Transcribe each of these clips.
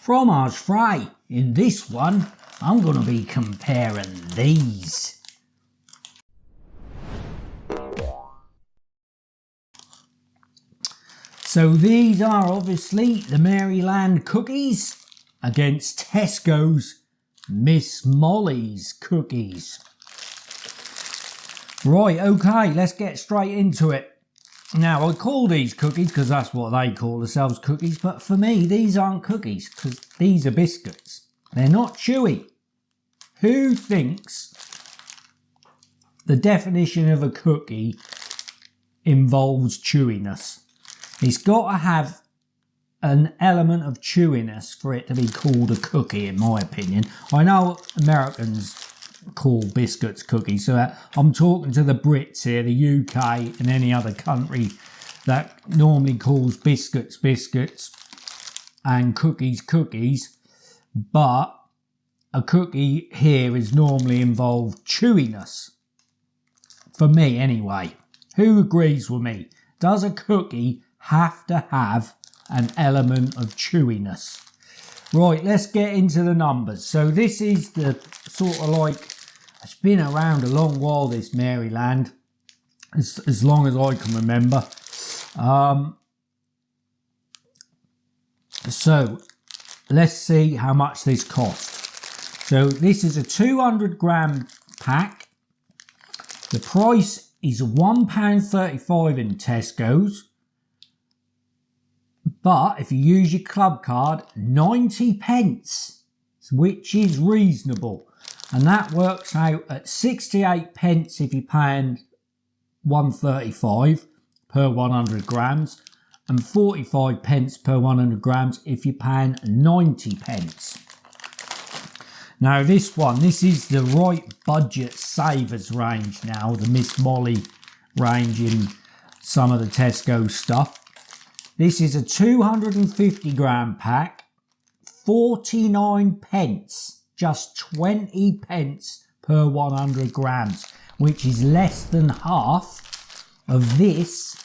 fromage fry. In this one, I'm going to be comparing these. So these are obviously the Maryland cookies against Tesco's Miss Molly's cookies. Right, okay, let's get straight into it. Now, I call these cookies because that's what they call themselves, cookies, but for me, these aren't cookies because these are biscuits. They're not chewy. Who thinks the definition of a cookie involves chewiness? It's got to have an element of chewiness for it to be called a cookie, in my opinion. I know Americans call biscuits cookies, so I'm talking to the Brits here, the UK and any other country that normally calls biscuits biscuits and cookies cookies, but a cookie here is normally involved chewiness. For me anyway. Who agrees with me? Does a cookie have to have an element of chewiness? Right, let's get into the numbers. So this is the sort of like, it's been around a long while, this Maryland, as long as I can remember. So let's see how much this costs. So this is a 200 gram pack. The price is £1.35 in Tesco's. But if you use your club card, 90 pence, which is reasonable. And that works out at 68 pence if you're paying £1.35 per 100 grams and 45 pence per 100 grams if you're paying 90 pence. Now this is the right budget savers range now, the Miss Molly range in some of the Tesco stuff. This is a 250 gram pack, 49 pence, just 20 pence per 100 grams, which is less than half of this.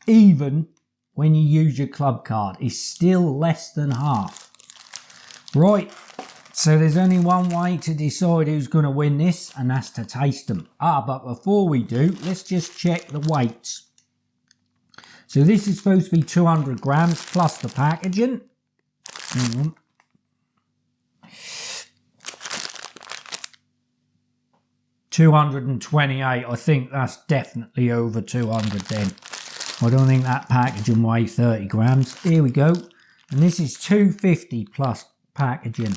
Even when you use your club card, it's still less than half. Right, so there's only one way to decide who's going to win this, and that's to taste them. But before we do, let's just check the weights. So this is supposed to be 200 grams plus the packaging. 228, I think that's definitely over 200 then. I don't think that packaging weighs 30 grams. Here we go. And this is 250 plus packaging.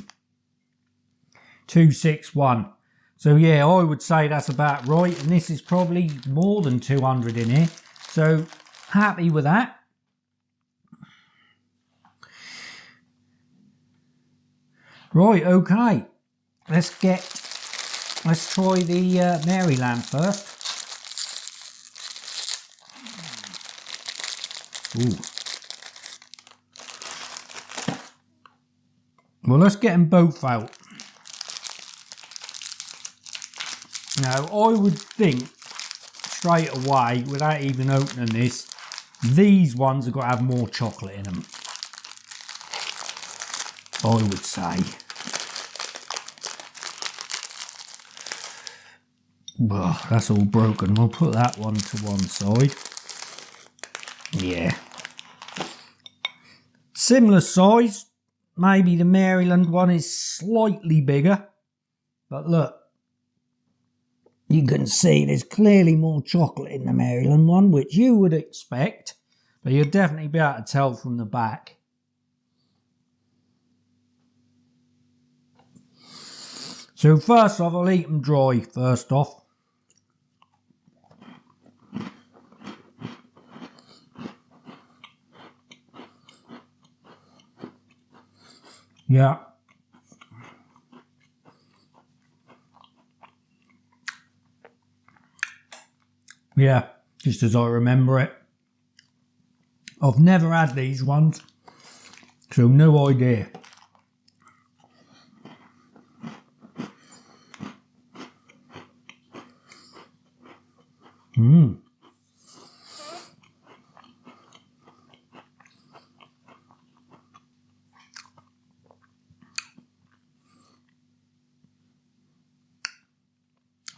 261. So yeah, I would say that's about right. And this is probably more than 200 in here. So happy with that. Right, okay. Let's try the Maryland first. Ooh. Well, let's get them both out. Now, I would think straight away, without even opening this, these ones have got to have more chocolate in them. I would say. Well, that's all broken. We'll put that one to one side. Yeah. Similar size. Maybe the Maryland one is slightly bigger. But look. You can see there's clearly more chocolate in the Maryland one, which you would expect. But you'll definitely be able to tell from the back. So first off, I'll eat them dry first off. Yeah. Yeah, just as I remember it. I've never had these ones, so no idea.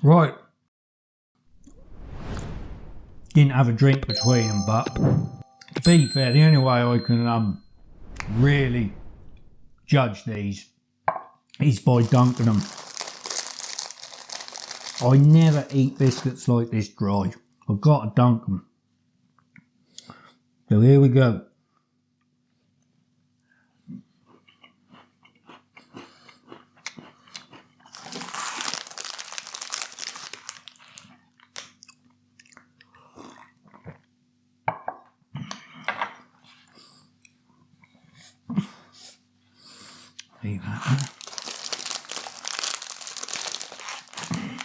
Right. Didn't have a drink between them, but to be fair, the only way I can really judge these is by dunking them. I never eat biscuits like this dry. I've got to dunk them. So here we go. Leave that there.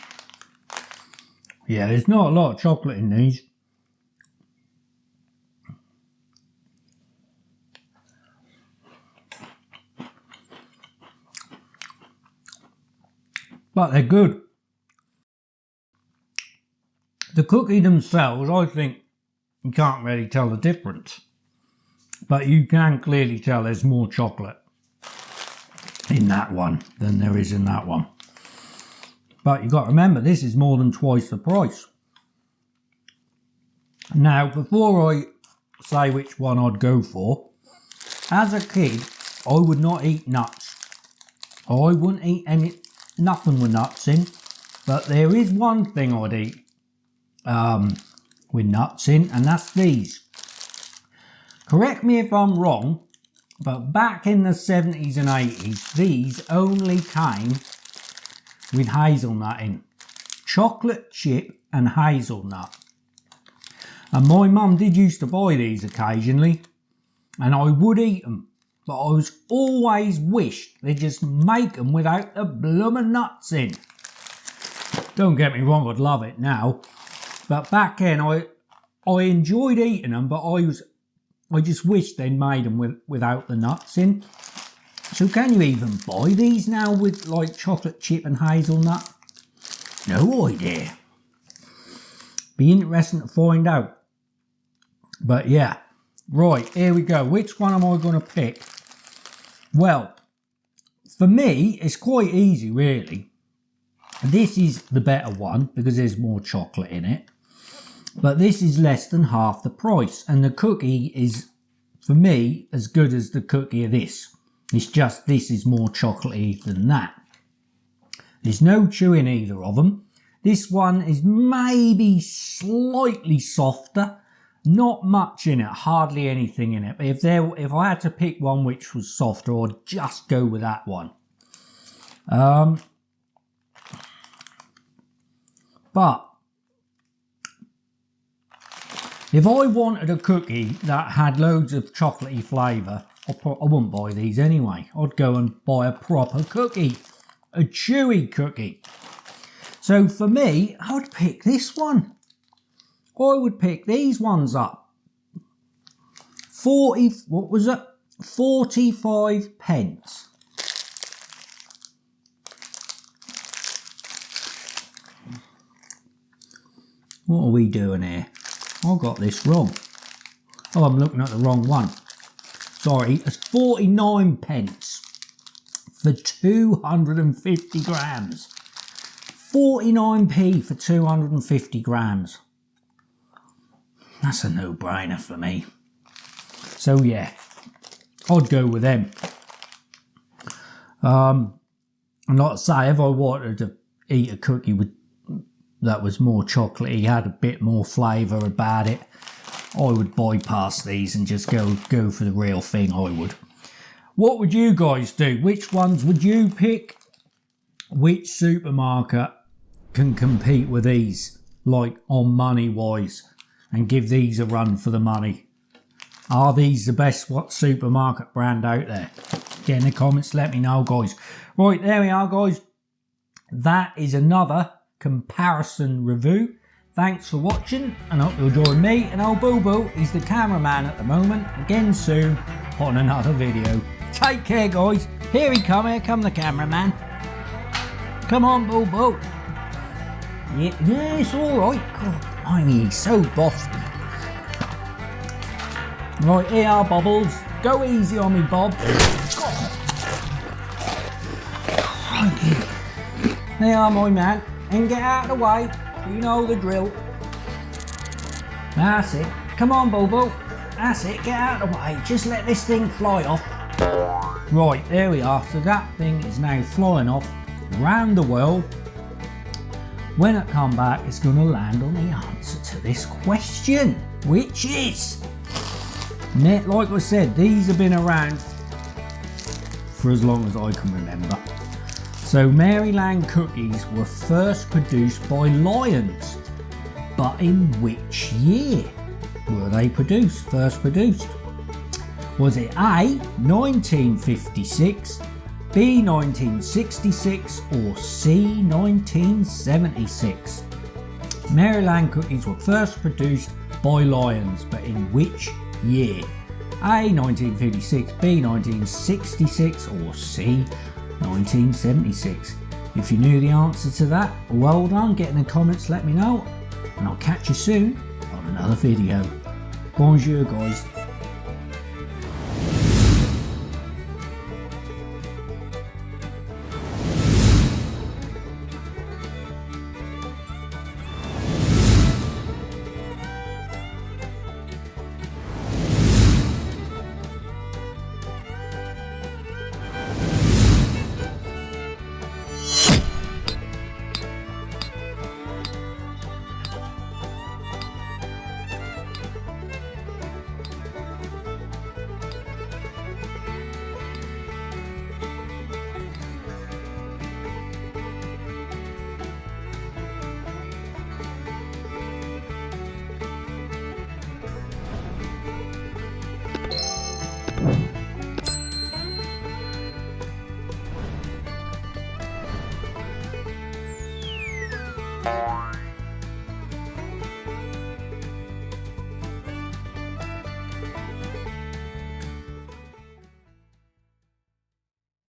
Yeah, there's not a lot of chocolate in these. But they're good. The cookie themselves, I think you can't really tell the difference. But you can clearly tell there's more chocolate in that one than there is in that one. But you've got to remember, this is more than twice the price. Now, before I say which one I'd go for, as a kid, I would not eat nuts. I wouldn't eat nothing with nuts in. But there is one thing I'd eat with nuts in, and that's these. Correct me if I'm wrong, but back in the 70s and 80s, these only came with hazelnut in. Chocolate chip and hazelnut. And my mum did used to buy these occasionally, and I would eat them. But I was always wished they'd just make them without the bloomin' nuts in. Don't get me wrong, I'd love it now. But back then, I enjoyed eating them, but I just wished they'd made them without the nuts in. So can you even buy these now with like chocolate chip and hazelnut? No idea. Be interesting to find out. But yeah, right, here we go. Which one am I going to pick? Well, for me, it's quite easy really. This is the better one because there's more chocolate in it. But this is less than half the price. And the cookie is, for me, as good as the cookie of this. It's just this is more chocolatey than that. There's no chew in either of them. This one is maybe slightly softer. Not much in it, hardly anything in it. But if I had to pick one which was softer, I'd just go with that one. But if I wanted a cookie that had loads of chocolatey flavour, I wouldn't buy these anyway. I'd go and buy a proper cookie, a chewy cookie. So for me, I would pick this one. I would pick these ones up. 45 pence. What are we doing here? I got this wrong. Oh, I'm looking at the wrong one. Sorry, it's 49 pence for 250 grams. 49p for 250 grams. That's a no-brainer for me. So yeah, I'd go with them. And like I say, if I wanted to eat a cookie that was more chocolatey, had a bit more flavour about it, I would bypass these and just go for the real thing, I would. What would you guys do? Which ones would you pick? Which supermarket can compete with these, like on money-wise, and give these a run for the money? Are these the best supermarket brand out there? Get in the comments, let me know, guys. Right, there we are, guys. That is another comparison review. Thanks for watching, and I hope you'll join me and old Boo Boo. He's the cameraman at the moment. Again soon on another video. Take care, guys. Here come the cameraman. Come on, Boo Boo. Yeah, it's alright. God, I mean, he's so bossy. Right, here are Bubbles. Go easy on me, Bob. God. There are, my man. and get out of the way. You know the drill. That's it. Come on, Boo-Boo. That's it, get out of the way. Just let this thing fly off. Right, there we are. So that thing is now flying off around the world. When it come back, it's going to land on the answer to this question, which is, like I said, these have been around for as long as I can remember. So Maryland cookies were first produced by lions, but in which year were they first produced? Was it A, 1956, B, 1966 or C, 1976? Maryland cookies were first produced by lions, but in which year? A, 1956, B, 1966 or C, 1976? If you knew the answer to that, well done. Get in the comments, let me know, and I'll catch you soon on another video. Bonjour guys.